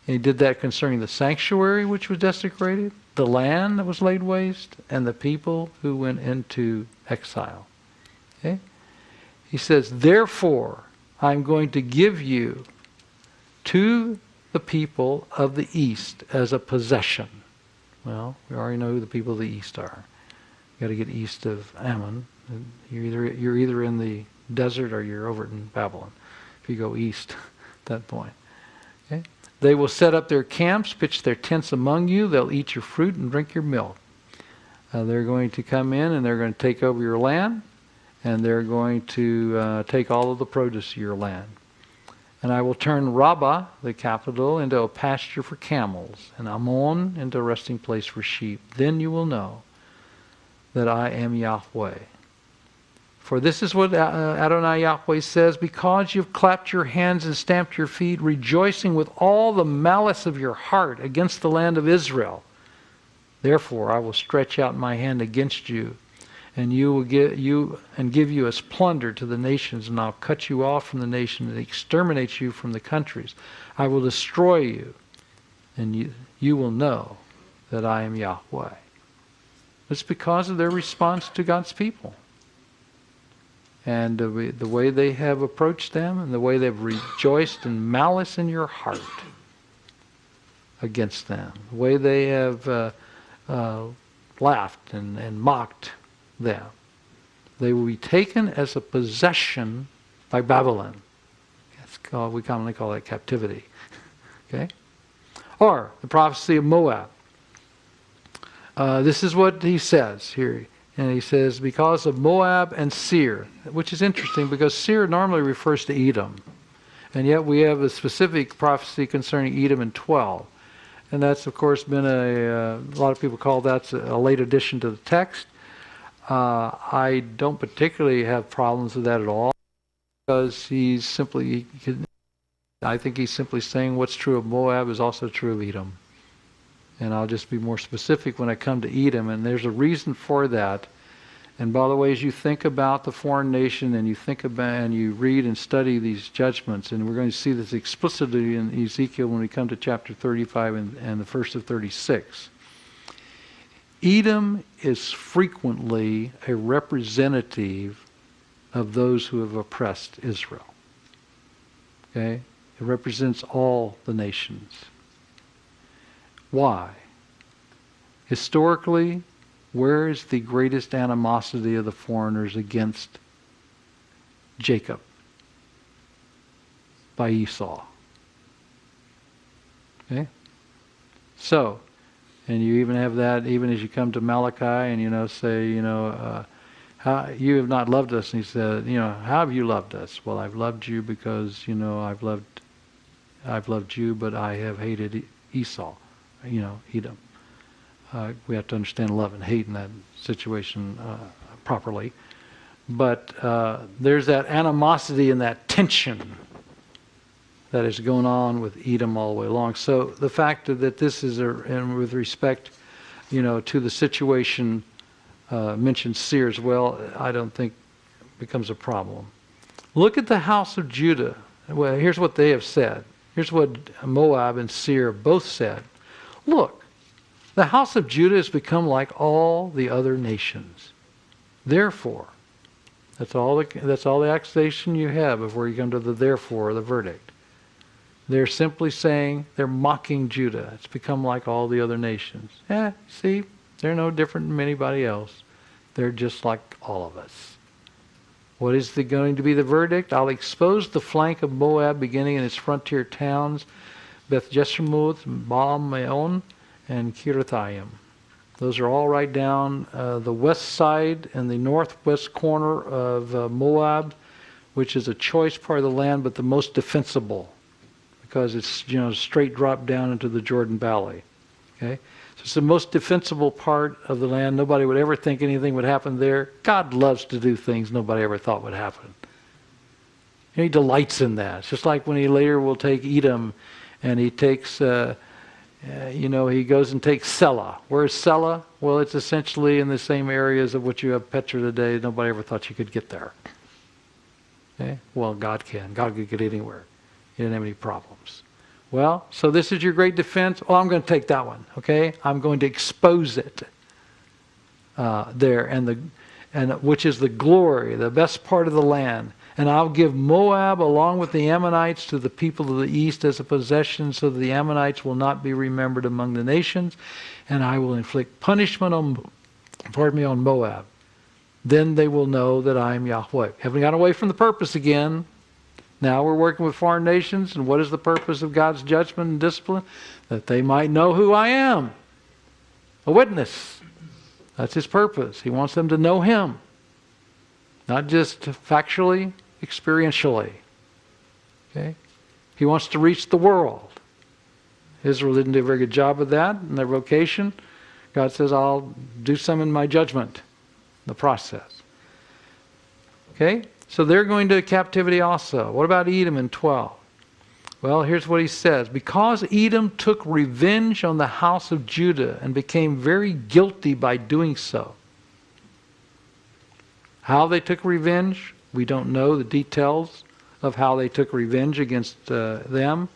And he did that concerning the sanctuary which was desecrated, the land that was laid waste, and the people who went into exile. Okay? He says, therefore, I'm going to give you to the people of the east as a possession. Well, we already know who the people of the east are. You've got to get east of Ammon. You're either in the desert or you're over in Babylon, if you go east at that point. Okay? They will set up their camps, pitch their tents among you. They'll eat your fruit and drink your milk. They're going to come in and they're going to take over your land, and they're going to take all of the produce of your land. And I will turn Rabbah, the capital, into a pasture for camels, and Ammon into a resting place for sheep. Then you will know that I am Yahweh. For this is what Adonai Yahweh says, because you've clapped your hands and stamped your feet, rejoicing with all the malice of your heart against the land of Israel. Therefore I will stretch out my hand against you, and give you as plunder to the nations, and I'll cut you off from the nation and exterminate you from the countries. I will destroy you, and you will know that I am Yahweh. It's because of their response to God's people. And the way they have approached them, and the way they've rejoiced in malice in your heart against them. The way they have laughed and mocked them. They will be taken as a possession by Babylon. We commonly call that captivity. Okay? Or the prophecy of Moab. This is what he says here. And he says, because of Moab and Seir, which is interesting because Seir normally refers to Edom. And yet we have a specific prophecy concerning Edom in 12. And that's, of course, been a lot of people call that a late addition to the text. I don't particularly have problems with that at all, because I think he's simply saying what's true of Moab is also true of Edom. And I'll just be more specific when I come to Edom, and there's a reason for that. And by the way, as you think about the foreign nation and you think about and you read and study these judgments, and we're going to see this explicitly in Ezekiel when we come to chapter 35 and the first of 36. Edom is frequently a representative of those who have oppressed Israel. Okay? It represents all the nations. Why? Historically, where is the greatest animosity of the foreigners against Jacob? By Esau. Okay? So, and you even have that even as you come to Malachi and, say, how you have not loved us. And he said, how have you loved us? Well, I've loved you because, I've loved you, but I have hated Esau, Edom. We have to understand love and hate in that situation properly. But there's that animosity and that tension that is going on with Edom all the way along. So the fact that this is, and with respect, to the situation mentioned Seir as well, I don't think becomes a problem. Look at the house of Judah. Well, here's what they have said. Here's what Moab and Seir both said. Look, the house of Judah has become like all the other nations. Therefore, that's all the accusation you have before you come to the therefore, the verdict. They're simply saying, they're mocking Judah. It's become like all the other nations. See, they're no different from anybody else. They're just like all of us. What is going to be the verdict? I'll expose the flank of Moab beginning in its frontier towns, Beth Jeshimoth, Baal Meon, and Kirithaim. Those are all right down the west side and the northwest corner of Moab, which is a choice part of the land, but the most defensible, because it's straight drop down into the Jordan Valley. Okay, so it's the most defensible part of the land. Nobody would ever think anything would happen there. God loves to do things nobody ever thought would happen. He delights in that. It's just like when he later will take Edom, and he takes. He goes and takes Selah. Where's Selah? Well, it's essentially in the same areas of what you have Petra today. Nobody ever thought you could get there. Okay? Well, God can. God could get anywhere. He didn't have any problems. Well, so this is your great defense. Oh, I'm going to take that one. Okay? I'm going to expose it there, and which is the glory, the best part of the land. And I'll give Moab along with the Ammonites to the people of the east as a possession, so that the Ammonites will not be remembered among the nations. And I will inflict punishment on Moab. Then they will know that I am Yahweh. Haven't got away from the purpose again. Now we're working with foreign nations, and what is the purpose of God's judgment and discipline? That they might know who I am. A witness. That's his purpose. He wants them to know him. Not just factually, experientially. Okay? He wants to reach the world. Israel didn't do a very good job of that in their vocation. God says, I'll do some in my judgment, the process. Okay? So they're going to captivity also. What about Edom in 12? Well, here's what he says. Because Edom took revenge on the house of Judah and became very guilty by doing so. How they took revenge, we don't know the details of how they took revenge against them.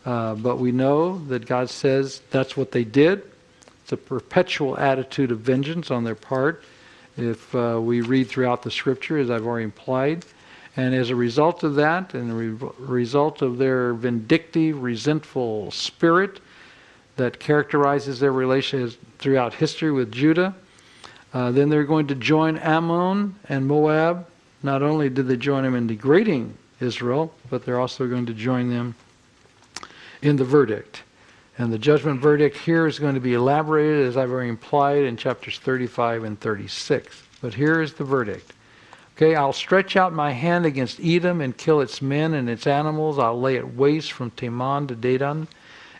But we know that God says that's what they did. It's a perpetual attitude of vengeance on their part. If we read throughout the scripture, as I've already implied. And as a result of that, and a result of their vindictive, resentful spirit that characterizes their relations throughout history with Judah, then they're going to join Ammon and Moab. Not only did they join them in degrading Israel, but they're also going to join them in the verdict. And the judgment verdict here is going to be elaborated, as I've already implied, in chapters 35 and 36. But here is the verdict. Okay, I'll stretch out my hand against Edom and kill its men and its animals. I'll lay it waste from Teman to Dedan,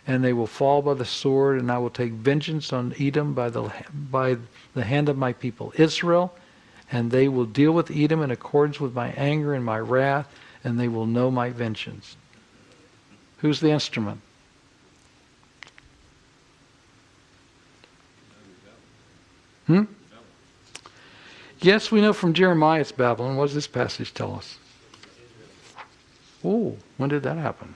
and they will fall by the sword, and I will take vengeance on Edom by the hand of my people Israel, and they will deal with Edom in accordance with my anger and my wrath, and they will know my vengeance. Who's the instrument? Hmm? Yes, we know from Jeremiah it's Babylon. What does this passage tell us? Oh, when did that happen?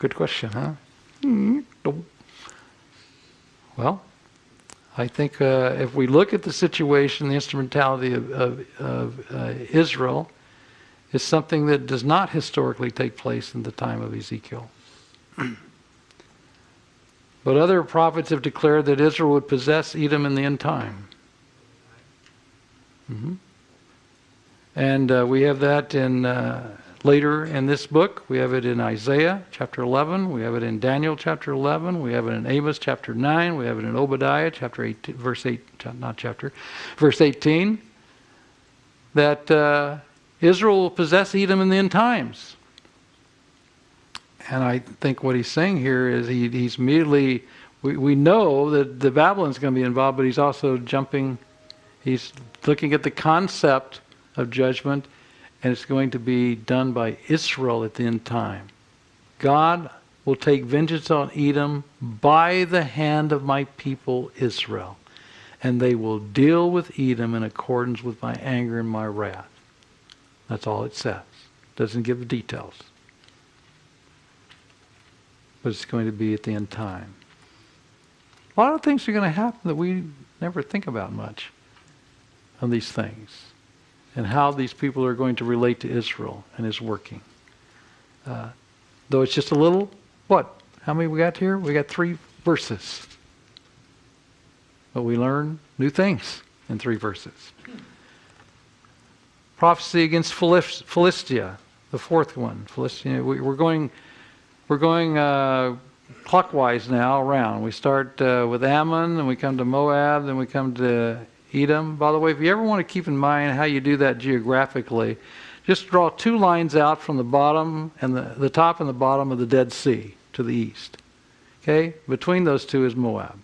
Good question, huh? Nope. Well, I think if we look at the situation, the instrumentality of Israel is something that does not historically take place in the time of Ezekiel. But other prophets have declared that Israel would possess Edom in the end time. Mm-hmm. And we have that in later in this book. We have it in Isaiah chapter 11. We have it in Daniel chapter 11. We have it in Amos chapter 9. We have it in Obadiah chapter 8, verse 18. That Israel will possess Edom in the end times. And I think what he's saying here is he's immediately, we know that the Babylon's going to be involved, but he's also he's looking at the concept of judgment, and it's going to be done by Israel at the end time. God will take vengeance on Edom by the hand of my people Israel, and they will deal with Edom in accordance with my anger and my wrath. That's all it says. It doesn't give the details. But it's going to be at the end time. A lot of things are going to happen that we never think about much on these things, and how these people are going to relate to Israel and his working. Though it's just a little, how many we got here? We got 3 verses. But we learn new things in 3 verses. Prophecy against Philistia, the 4th one. Philistia, we're going clockwise now around. We start with Ammon, then we come to Moab, then we come to Edom. By the way, if you ever want to keep in mind how you do that geographically, just draw 2 lines out from the bottom and the top and the bottom of the Dead Sea to the east. Okay? Between those 2 is Moab.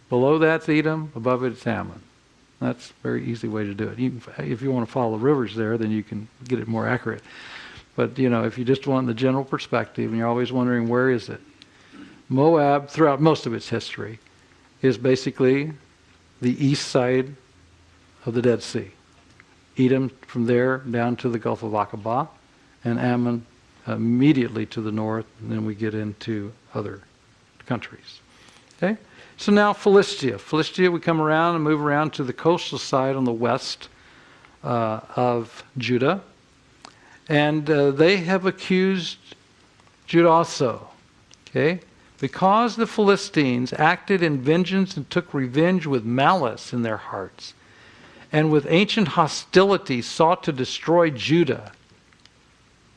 Below that's Edom, above it it's Ammon. That's a very easy way to do it. If you want to follow the rivers there, then you can get it more accurate. But, if you just want the general perspective and you're always wondering where is it, Moab, throughout most of its history, is basically the east side of the Dead Sea. Edom from there down to the Gulf of Aqaba, and Ammon immediately to the north, and then we get into other countries. Okay? So now Philistia. Philistia, we come around and move around to the coastal side on the west of Judah. And they have accused Judah also. Okay? Because the Philistines acted in vengeance and took revenge with malice in their hearts, and with ancient hostility sought to destroy Judah.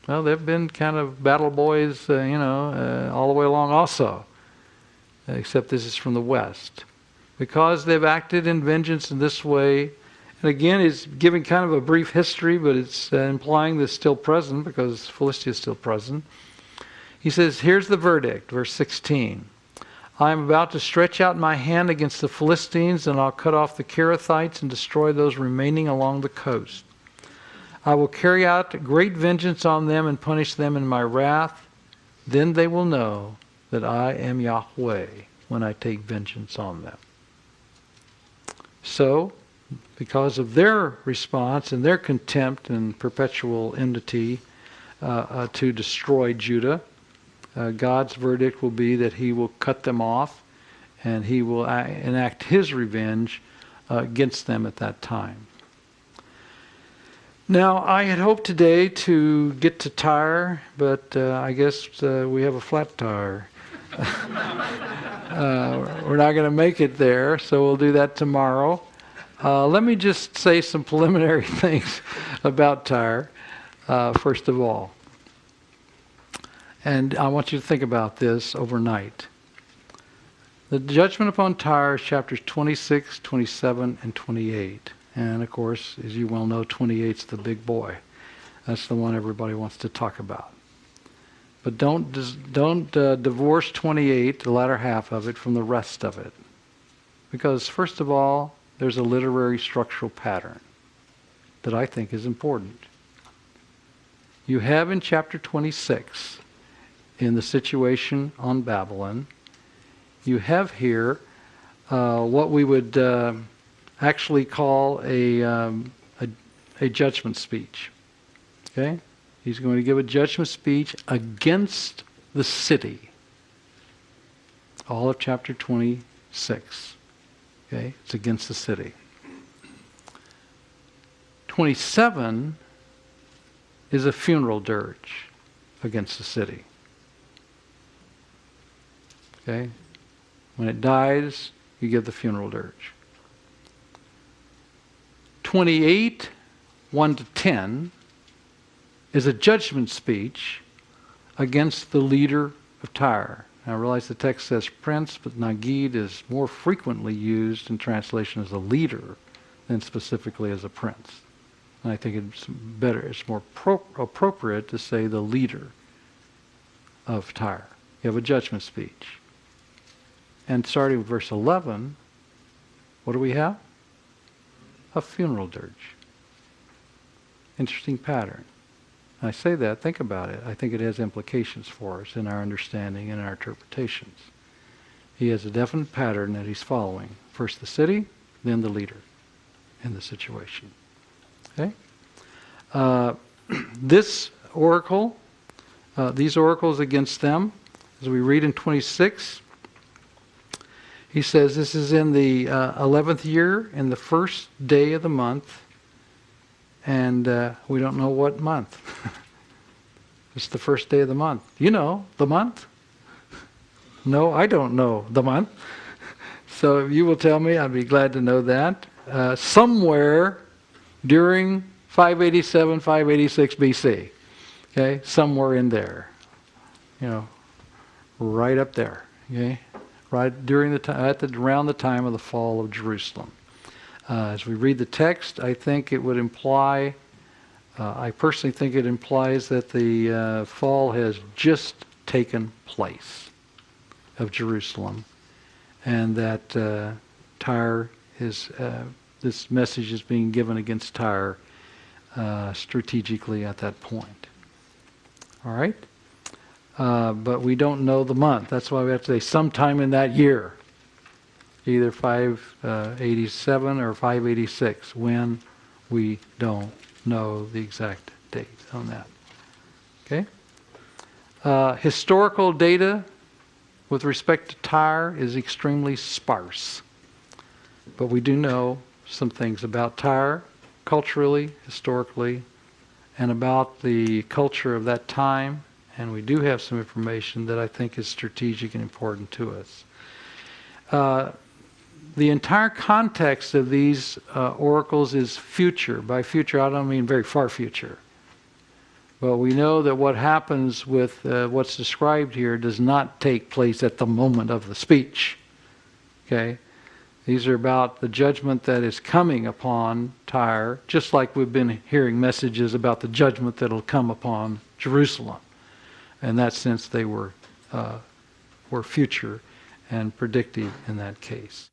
Well, they've been kind of battle boys, all the way along also. Except this is from the west. Because they've acted in vengeance in this way, and again, it's giving kind of a brief history, but it's implying this still present, because Philistia is still present. He says, here's the verdict, verse 16. I am about to stretch out my hand against the Philistines, and I'll cut off the Karaites and destroy those remaining along the coast. I will carry out great vengeance on them and punish them in my wrath. Then they will know that I am Yahweh when I take vengeance on them. So, because of their response and their contempt and perpetual enmity to destroy Judah, God's verdict will be that he will cut them off, and he will enact his revenge against them at that time. Now, I had hoped today to get to Tyre, but I guess we have a flat tire. We're not going to make it there, so we'll do that tomorrow. Let me just say some preliminary things about Tyre, first of all. And I want you to think about this overnight. The judgment upon Tyre is chapters 26, 27, and 28. And of course, as you well know, 28's the big boy. That's the one everybody wants to talk about. But don't divorce 28, the latter half of it, from the rest of it. Because first of all, there's a literary structural pattern that I think is important. You have in chapter 26 in the situation on Babylon. You have here what we would actually call a judgment speech. Okay? He's going to give a judgment speech against the city. All of chapter 26. Okay? It's against the city. 27 is a funeral dirge against the city. Okay? When it dies, you give the funeral dirge. 28, 1 to 10, is a judgment speech against the leader of Tyre. Now I realize the text says prince, but Nagid is more frequently used in translation as a leader than specifically as a prince. And I think it's better, it's more appropriate to say the leader of Tyre. You have a judgment speech. And starting with verse 11, what do we have? A funeral dirge. Interesting pattern. I say that, think about it. I think it has implications for us in our understanding and our interpretations. He has a definite pattern that he's following. First the city, then the leader in the situation. Okay? This oracle, these oracles against them, as we read in 26, he says this is in the 11th year, in the first day of the month, and we don't know what month. It's the first day of the month. You know the month? No, I don't know the month. So if you will tell me, I'd be glad to know that. Somewhere during 587, 586 BC. Okay? Somewhere in there. You know, right up there. Okay? Right during the time, around the time of the fall of Jerusalem. As we read the text, I think it would imply, I personally think it implies that the fall has just taken place of Jerusalem, and that Tyre is, this message is being given against Tyre strategically at that point. All right? But we don't know the month. That's why we have to say sometime in that year. Either 587 or 586. When, we don't know the exact date on that. Okay? Historical data with respect to Tyre is extremely sparse. But we do know some things about Tyre, culturally, historically, and about the culture of that time. And we do have some information that I think is strategic and important to us. The entire context of these oracles is future. By future, I don't mean very far future. But we know that what happens with what's described here does not take place at the moment of the speech. Okay? These are about the judgment that is coming upon Tyre, just like we've been hearing messages about the judgment that will come upon Jerusalem. In that sense, they were future and predictive in that case.